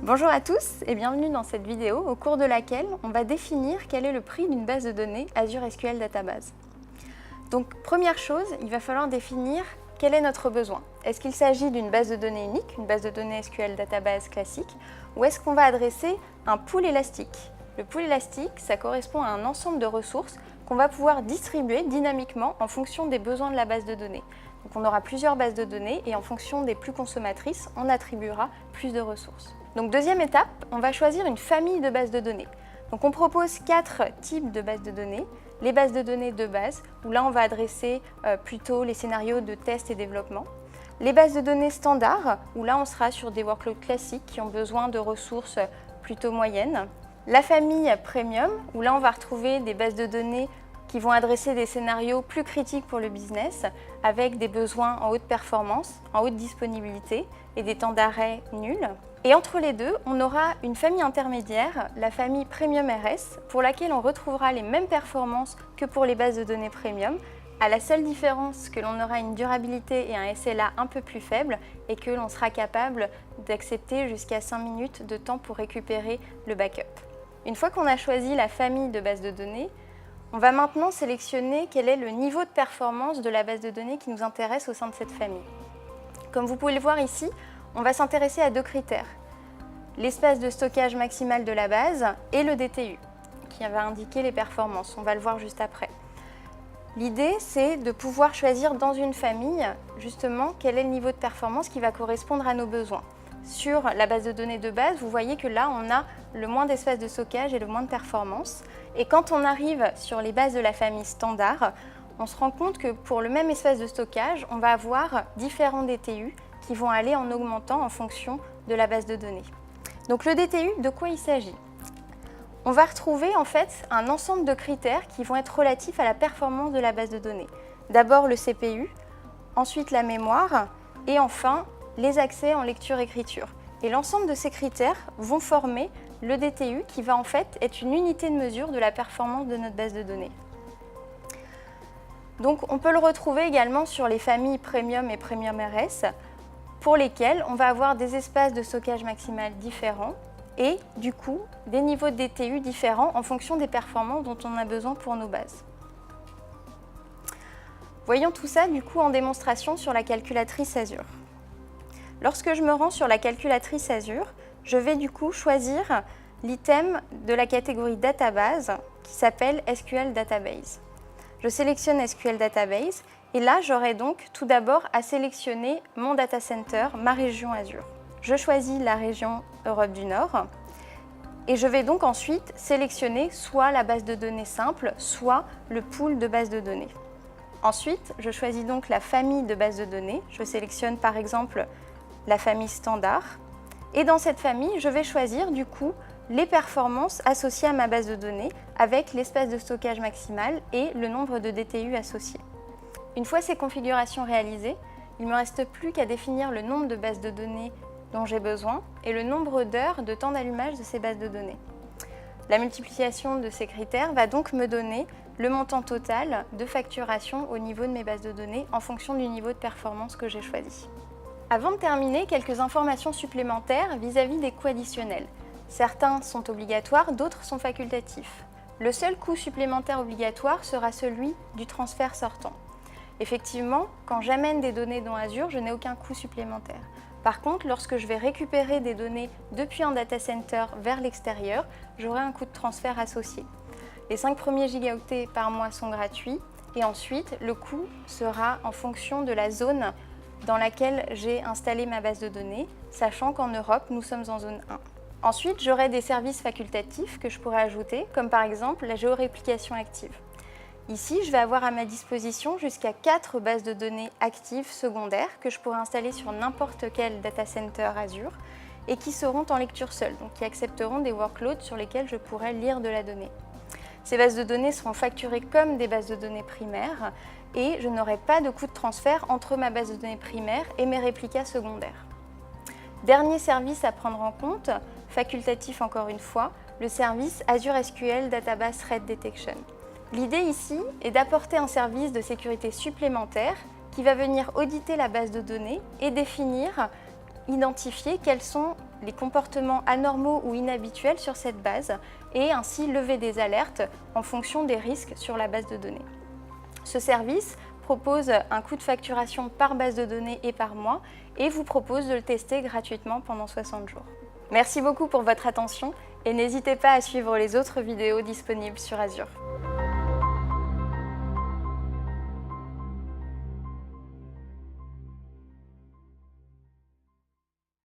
Bonjour à tous et bienvenue dans cette vidéo au cours de laquelle on va définir quel est le prix d'une base de données Azure SQL Database. Donc première chose, il va falloir définir quel est notre besoin. Est-ce qu'il s'agit d'une base de données unique, une base de données SQL Database classique, ou est-ce qu'on va adresser un pool élastique? Le pool élastique, ça correspond à un ensemble de ressources qu'on va pouvoir distribuer dynamiquement en fonction des besoins de la base de données. Donc on aura plusieurs bases de données et en fonction des plus consommatrices, on attribuera plus de ressources. Donc deuxième étape, on va choisir une famille de bases de données. Donc on propose 4 types de bases de données. Les bases de données de base, où là on va adresser plutôt les scénarios de test et développement. Les bases de données standards, où là on sera sur des workloads classiques qui ont besoin de ressources plutôt moyennes. La famille Premium, où là on va retrouver des bases de données qui vont adresser des scénarios plus critiques pour le business, avec des besoins en haute performance, en haute disponibilité et des temps d'arrêt nuls. Et entre les deux, on aura une famille intermédiaire, la famille Premium RS, pour laquelle on retrouvera les mêmes performances que pour les bases de données Premium, à la seule différence que l'on aura une durabilité et un SLA un peu plus faible et que l'on sera capable d'accepter jusqu'à 5 minutes de temps pour récupérer le backup. Une fois qu'on a choisi la famille de bases de données, on va maintenant sélectionner quel est le niveau de performance de la base de données qui nous intéresse au sein de cette famille. Comme vous pouvez le voir ici, on va s'intéresser à 2 critères. L'espace de stockage maximal de la base et le DTU, qui va indiquer les performances. On va le voir juste après. L'idée, c'est de pouvoir choisir dans une famille, justement, quel est le niveau de performance qui va correspondre à nos besoins. Sur la base de données de base, vous voyez que là, on a le moins d'espace de stockage et le moins de performance. Et quand on arrive sur les bases de la famille standard, on se rend compte que pour le même espace de stockage, on va avoir différents DTU qui vont aller en augmentant en fonction de la base de données. Donc le DTU, de quoi il s'agit? On va retrouver en fait un ensemble de critères qui vont être relatifs à la performance de la base de données. D'abord le CPU, ensuite la mémoire et enfin les accès en lecture-écriture. Et l'ensemble de ces critères vont former le DTU qui va en fait être une unité de mesure de la performance de notre base de données. Donc on peut le retrouver également sur les familles Premium et Premium RS pour lesquelles on va avoir des espaces de stockage maximal différents et du coup des niveaux de DTU différents en fonction des performances dont on a besoin pour nos bases. Voyons tout ça du coup en démonstration sur la calculatrice Azure. Lorsque je me rends sur la calculatrice Azure, je vais du coup choisir l'item de la catégorie Database qui s'appelle SQL Database. Je sélectionne SQL Database et là j'aurai donc tout d'abord à sélectionner mon data center, ma région Azure. Je choisis la région Europe du Nord et je vais donc ensuite sélectionner soit la base de données simple, soit le pool de bases de données. Ensuite, je choisis donc la famille de bases de données. Je sélectionne par exemple la famille standard. Et dans cette famille, je vais choisir du coup les performances associées à ma base de données avec l'espace de stockage maximal et le nombre de DTU associés. Une fois ces configurations réalisées, il ne me reste plus qu'à définir le nombre de bases de données dont j'ai besoin et le nombre d'heures de temps d'allumage de ces bases de données. La multiplication de ces critères va donc me donner le montant total de facturation au niveau de mes bases de données en fonction du niveau de performance que j'ai choisi. Avant de terminer, quelques informations supplémentaires vis-à-vis des coûts additionnels. Certains sont obligatoires, d'autres sont facultatifs. Le seul coût supplémentaire obligatoire sera celui du transfert sortant. Effectivement, quand j'amène des données dans Azure, je n'ai aucun coût supplémentaire. Par contre, lorsque je vais récupérer des données depuis un data center vers l'extérieur, j'aurai un coût de transfert associé. Les 5 premiers gigaoctets par mois sont gratuits et ensuite, le coût sera en fonction de la zone dans laquelle j'ai installé ma base de données, sachant qu'en Europe, nous sommes en zone 1. Ensuite, j'aurai des services facultatifs que je pourrai ajouter, comme par exemple la géoréplication active. Ici, je vais avoir à ma disposition jusqu'à 4 bases de données actives secondaires que je pourrai installer sur n'importe quel data center Azure et qui seront en lecture seule, donc qui accepteront des workloads sur lesquels je pourrai lire de la donnée. Ces bases de données seront facturées comme des bases de données primaires et je n'aurai pas de coût de transfert entre ma base de données primaire et mes réplicas secondaires. Dernier service à prendre en compte, facultatif encore une fois, le service Azure SQL Database Threat Detection. L'idée ici est d'apporter un service de sécurité supplémentaire qui va venir auditer la base de données et définir, identifier quels sont les comportements anormaux ou inhabituels sur cette base et ainsi lever des alertes en fonction des risques sur la base de données. Ce service propose un coût de facturation par base de données et par mois et vous propose de le tester gratuitement pendant 60 jours. Merci beaucoup pour votre attention et n'hésitez pas à suivre les autres vidéos disponibles sur Azure.